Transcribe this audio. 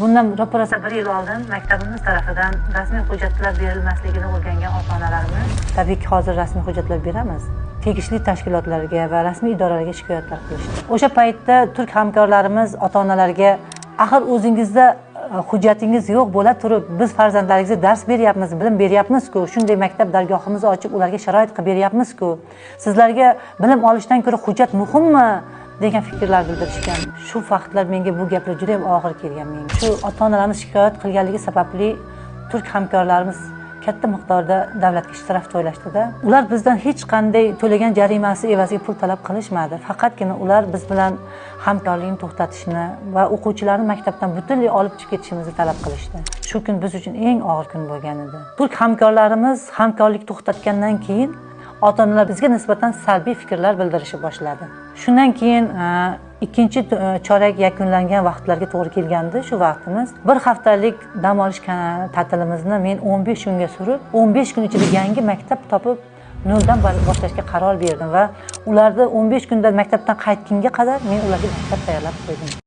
Bundan ro'parasa 1 yil oldin maktabimiz tarafidan rasmiy hujjatlar berilmasligini o'rgangan ota-onalarimiz, tabiiyki hozir rasmiy hujjatlar beramiz, tegishli tashkilotlarga va rasmiy idoralarga shikoyatlar qilishdi. O'sha paytda turk hamkorlarimiz ota-onalarga axir o'zingizda hujjatingiz yo'q bo'la turib, biz farzandlaringizga dars beryapmiz, bilim beryapmiz-ku, shunday maktab dargohimizni ochib ularga sharoit qilib beryapmiz-ku. Sizlarga bilim olishdan ko'ra hujjat muhimmi? degan fikrlar bildirishgan. Shu faktlar menga bu gaplar juda ham og'ir kelgan menga. Shu ota-onalarimiz shikoyat qilganligi sababli turk hamkorlarimiz katta miqdorda davlatga shtraf to'lashdida. Ular bizdan hech qanday to'lagan jarimasi evaziga pul talab qilishmadi. Faqatgina ular biz bilan hamkorlikni to'xtatishni va o'quvchilarni maktabdan butunlay olib chiqib ketishimizni talab qilishdi. Shu kun biz uchun eng og'ir kun bo'lgan edi. Turk hamkorlarimiz hamkorlik to'xtatgandan keyin ota-onalar bizga nisbatan salbiy fikrlar bildirishni boshladi. Shundan keyin ikkinchi chorak yakunlangan vaqtlarga to'g'ri kelgandi. Shu vaqtimiz bir haftalik dam olish ta'tilimizni men 15 kunga surib, 15 kun ichida yangi maktab topib noldan boshlashga qaror berdim va ularni 15 kunda maktabdan qaytgunga qadar men ularga maktab tayyorlab qo'ydim.